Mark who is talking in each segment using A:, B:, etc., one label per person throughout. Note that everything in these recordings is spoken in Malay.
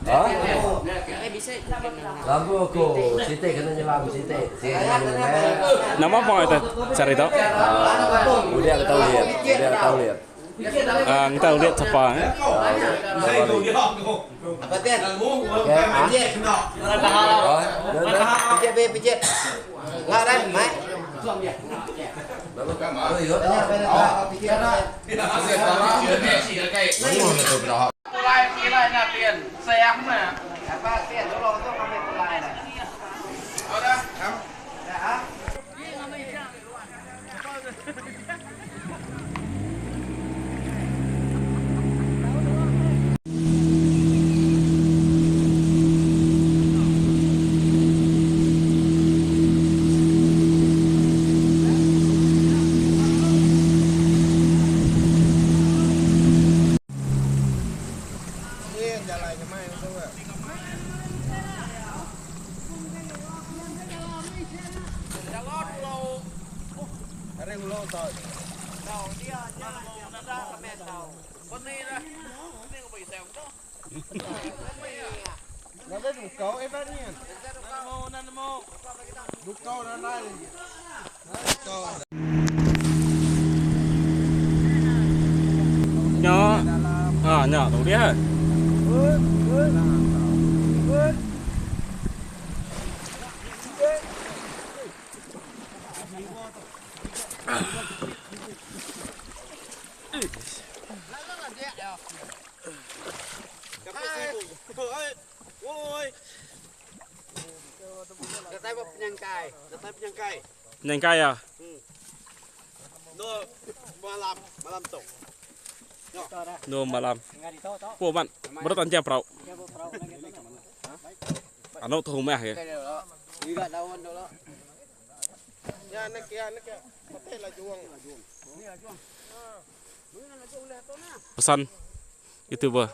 A: Hah? Lampu aku, Siti kena nyelam Siti.
B: Nama apa itu? Cari tahu.
A: Udah tahu lihat, udah tahu lihat.
B: Kita lihat siapa?
A: Pijit. Enggak ada, Mak.
C: Mulai tiền xem mà. Apa tiền dulu untuk ngambil mulai này. Udah, kamu. Ya.
B: Nhỏ. Nhỏ tụi đĩa. Nhanh cay à? Nô mà làm. Của bạn, bắt đầu chèo prau. Nó thùng mẹ kìa. Pesan YouTuber.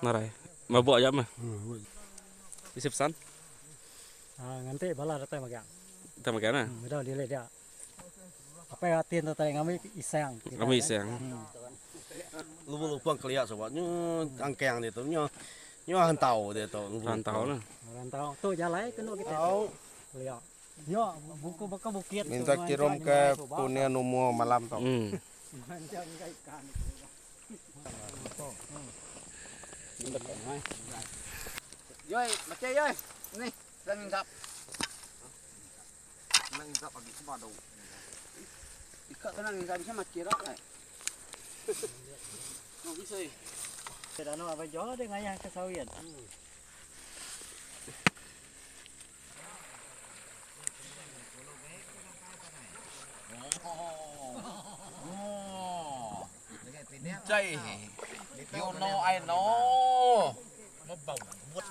B: Narai. Mabuk aja mah. Bisa pesan?
D: Nanti bala datang magang.
B: Kita makan ah.
D: Udah dilihat dia. Apa ya tin tadi kami iseng.
B: Kami iseng.
A: Lupa kelihatan sobatnya angkeng itu nyo hantau dia tu.
B: Rantau lah.
D: Rantau tu jalan kena kita. Lihat. Yo buku bukit.
E: Minta kirim ke Punya Numo malam tau.
C: Yoi, macam yoi. Nih, senang ngap. Senang ngap lagi sebadu. Ikat senang ngap bisa macam lah. Nggak bisa.
D: Tidak nak apa jual dengan yang kesawian.
C: Chay, you know I know. Mabawut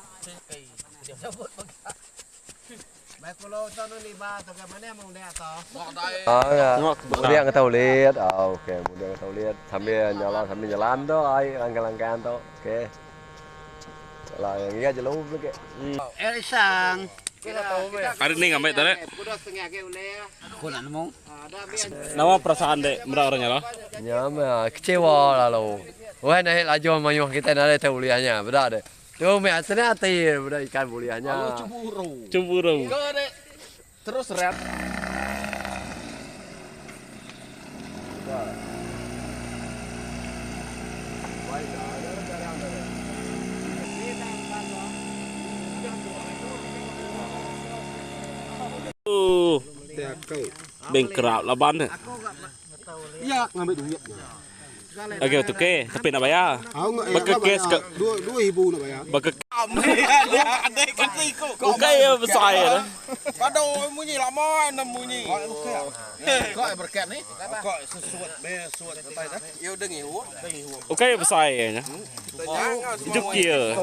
C: kay. Sabot pag. Mai kulo to no liba to ka mana mong dia to.
A: Kemudian kita lihat, oke, kemudian kita lihat sambil jalan tuh, langkah-langkah tuh, oke. Lah yang ini aja lu lagi.
C: Elisang.
B: Hari ini ngambil tadi.
C: Kuda setengah ke ule. Kuda nemu.
B: Nama perasaan dek berapa orangnya lah?
A: Nyama kecewa lalu. Wah nih laju mayuh kita nanti kuliahnya, benar deh. Tuh measnya hati, benar ikan kuliahnya.
B: Cemburu.
C: Terus red.
B: Bengkerak laban nih.
E: Iya, ngambil duit.
B: Oke, tuh ke, tapi nak bayar. Bekekes ke
E: 2.000 nak bayar.
B: bekek.
C: Adek ketiku.
B: Oke ya besar ya.
C: Aduh, munyi lama munyi. Kok berkat nih? Kok sesuat suat apa dah? Ya udah ngihu.
B: Oke ya besar ya. Juk kia.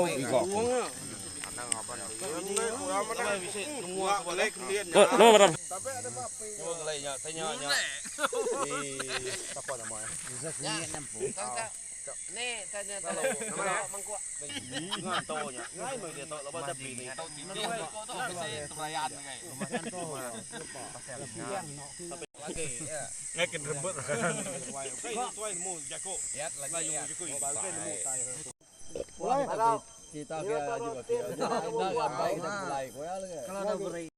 B: Lo berapa?
C: Nih tanya kalau nama mangkuk. Ngan tonya. Ngai mah dia tok lepas tepi ni. Tok tinggi kok tok perayaan ngai. Lagi ya.
B: Ngakin rebut.
C: Tuai mu jago. Lihat lagi ya.
D: Mulai.
A: Kita kaya juga kaya. Jangan baik kita mulai. Koya lagi.
D: Kalau ada beri